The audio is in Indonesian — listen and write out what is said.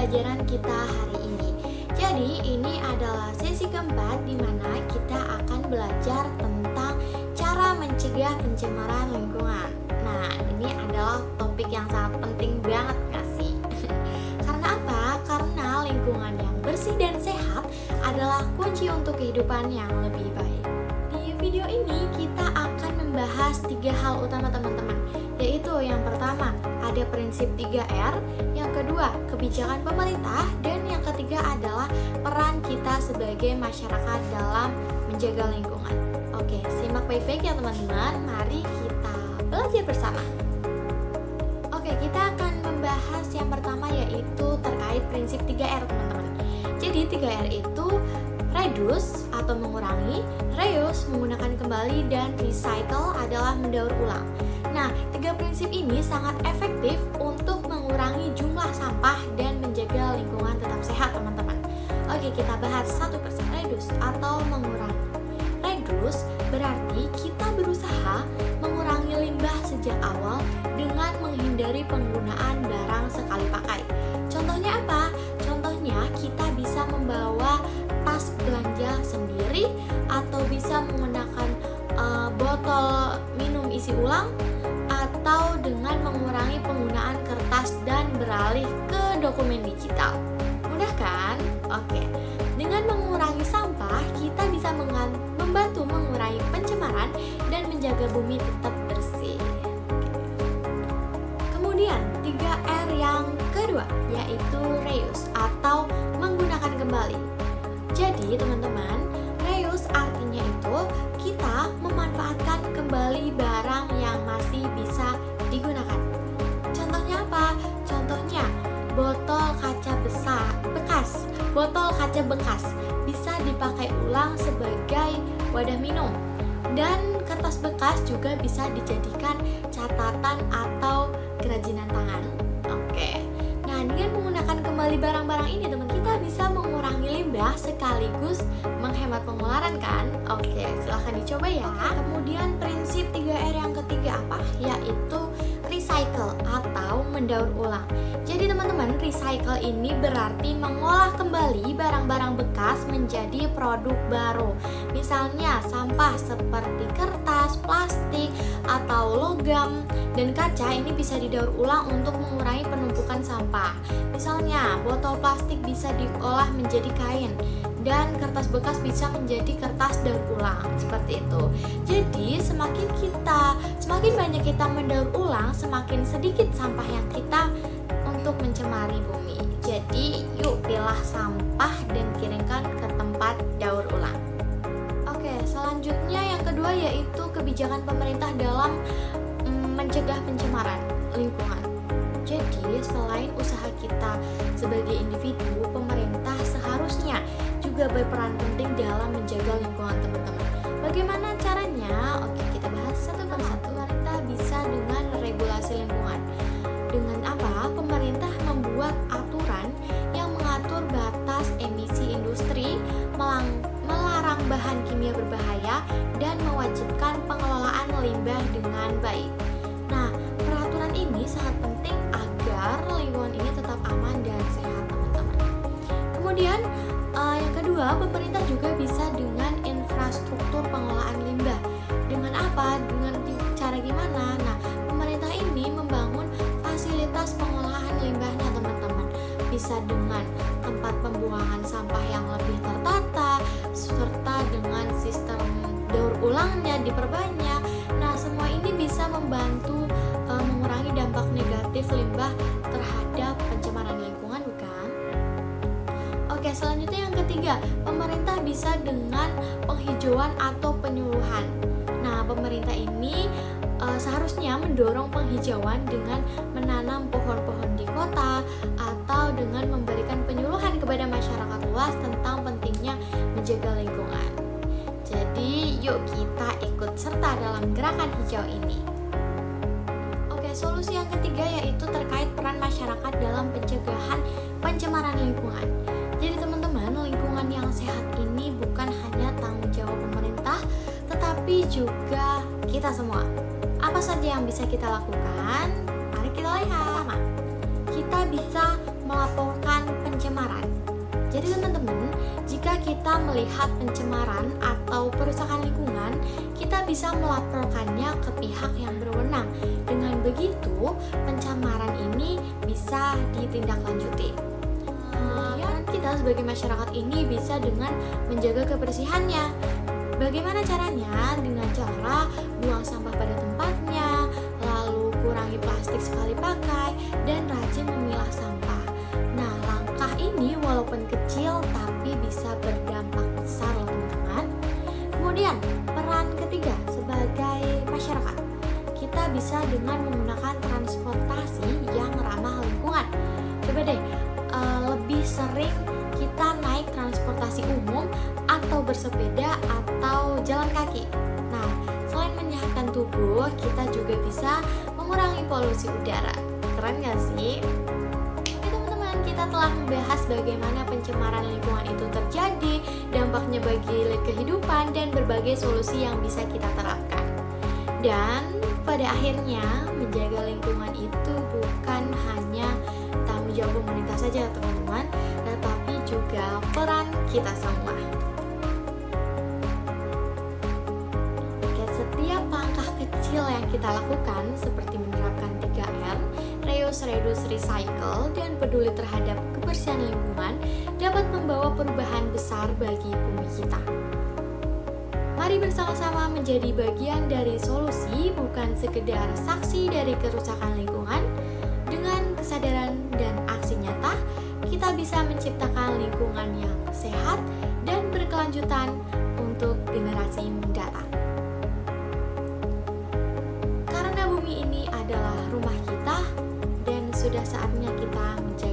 pembelajaran kita hari ini. Jadi ini adalah sesi keempat di mana kita akan belajar tentang cara mencegah pencemaran lingkungan. Nah, ini adalah topik yang sangat penting banget gak sih? Karena apa? Karena lingkungan yang bersih dan sehat adalah kunci untuk kehidupan yang lebih baik. Di video ini kita akan membahas 3 hal utama teman-teman, yaitu yang pertama ada prinsip 3R, yang kedua kebijakan pemerintah, dan yang ketiga adalah peran kita sebagai masyarakat dalam menjaga lingkungan. Oke, simak baik-baik ya teman-teman, mari kita belajar bersama. Oke, kita akan membahas yang pertama yaitu terkait prinsip 3R teman-teman. Jadi 3R itu reduce atau mengurangi, reuse menggunakan kembali, dan recycle adalah mendaur ulang. Nah, 3 prinsip ini sangat efektif untuk mengurangi jumlah sampah dan menjaga lingkungan tetap sehat teman-teman. Oke, kita bahas satu persatu. Reduce atau mengurangi. Reduce berarti kita berusaha mengurangi limbah sejak awal dengan menghindari penggunaan barang sekali pakai. Contohnya apa? Contohnya kita bisa membawa tas belanja sendiri atau bisa menggunakan botol minum isi ulang, atau dengan mengurangi penggunaan kertas dan beralih ke dokumen digital. Mudah kan? Oke. Dengan mengurangi sampah, kita bisa membantu mengurangi pencemaran dan menjaga bumi tetap bersih. Kemudian 3R yang kedua yaitu reuse atau menggunakan kembali. Jadi teman-teman, reuse artinya itu kita memanfaatkan kembali barang yang masih bisa digunakan. Contohnya apa? Contohnya botol kaca bekas. Botol kaca bekas bisa dipakai ulang sebagai wadah minum. Dan kertas bekas juga bisa dijadikan catatan atau kerajinan tangan. Oke. Nah, dengan menggunakan kembali barang-barang ini teman, kita bisa mengurangi limbah sekaligus menghemat pengeluaran kan? Oke, silahkan dicoba ya. Kemudian prinsip 3R yang ketiga apa? Yaitu recycle atau mendaur ulang. Jadi teman-teman, recycle ini berarti mengolah kembali barang-barang bekas menjadi produk baru. Misalnya sampah seperti kertas, plastik, atau logam dan kaca ini bisa didaur ulang untuk mengurangi penumpukan sampah. Misalnya botol plastik bisa diolah menjadi kain dan kertas bekas bisa menjadi kertas daur ulang, seperti itu. Jadi semakin banyak kita mendaur ulang, semakin sedikit sampah yang kita untuk mencemari bumi. Jadi yuk pilah sampah dan kirimkan ke tempat daur ulang. Oke, selanjutnya yang kedua yaitu kebijakan pemerintah dalam mencegah pencemaran lingkungan. Jadi selain usaha kita sebagai individu, pemerintah seharusnya juga berperan penting dalam menjaga lingkungan teman-teman. Bagaimana caranya? Oke, kita bahas satu persatu. Pemerintah bisa dengan regulasi lingkungan. Dengan apa? Pemerintah membuat aturan yang mengatur batas emisi industri, melarang bahan kimia berbahaya, dan mewajibkan pengelolaan limbah dengan baik. Nah, peraturan ini sangat penting agar lingkungan ini tetap aman dan sehat teman-teman. Kemudian yang kedua, pemerintah juga bisa dengan infrastruktur pengelolaan limbah. Dengan apa? Dengan cara gimana? Nah, pemerintah ini membangun fasilitas pengolahan limbahnya teman-teman. Bisa dengan tempat pembuangan sampah yang lebih tertata, serta dengan sistem daur ulangnya diperbanyak. Nah, semua ini bisa membantu mengurangi dampak negatif limbah terhadap pencemaran lingkungan, bukan? Oke, selanjutnya yang ketiga, pemerintah bisa dengan penghijauan atau penyuluhan. Nah, pemerintah ini seharusnya mendorong penghijauan dengan menanam pohon-pohon di kota atau dengan memberikan penyuluhan kepada masyarakat luas tentang pentingnya menjaga lingkungan. Jadi, yuk kita ikut serta dalam gerakan hijau ini. Oke, solusi yang ketiga yaitu terkait peran masyarakat dalam pencegahan pencemaran lingkungan. Jadi teman-teman, lingkungan yang sehat ini bukan hanya tanggung jawab pemerintah, tetapi juga kita semua. Apa saja yang bisa kita lakukan? Mari kita lihat. Pertama, kita bisa melaporkan pencemaran. Jadi teman-teman, jika kita melihat pencemaran atau perusakan lingkungan, kita bisa melaporkannya ke pihak yang berwenang. Dengan begitu, pencemaran ini bisa ditindaklanjuti. Kemudian kita sebagai masyarakat ini bisa dengan menjaga kebersihannya. Bagaimana caranya? Dengan cara buang sampah pada tempatnya, lalu kurangi plastik sekali pakai, dan rajin memilah sampah. Nah, langkah ini walaupun kecil tapi bisa berdampak besar loh teman-teman. Kemudian, peran ketiga sebagai masyarakat. Kita bisa dengan menggunakan transportasi yang ramah lingkungan. Coba deh, lebih sering kita naik transportasi umum atau bersepeda atau jalan kaki. Nah, selain menyehatkan tubuh, kita juga bisa mengurangi polusi udara. Keren gak sih? Oke teman-teman, kita telah membahas bagaimana pencemaran lingkungan itu terjadi, dampaknya bagi kehidupan, dan berbagai solusi yang bisa kita terapkan. Dan pada akhirnya, menjaga lingkungan itu bukan hanya tanggung jawab pemerintah saja teman-teman, tetapi juga peran kita semua. Oke, setiap langkah kecil yang kita lakukan seperti menerapkan 3R, reuse, reduce, recycle, dan peduli terhadap kebersihan lingkungan dapat membawa perubahan besar bagi bumi kita. Mari bersama-sama menjadi bagian dari solusi, bukan sekedar saksi dari kerusakan lingkungan. Dengan kesadaran dan aksi nyata, kita bisa menciptakan lingkungan yang sehat dan berkelanjutan untuk generasi mendatang. Karena bumi ini adalah rumah kita dan sudah saatnya kita menjaga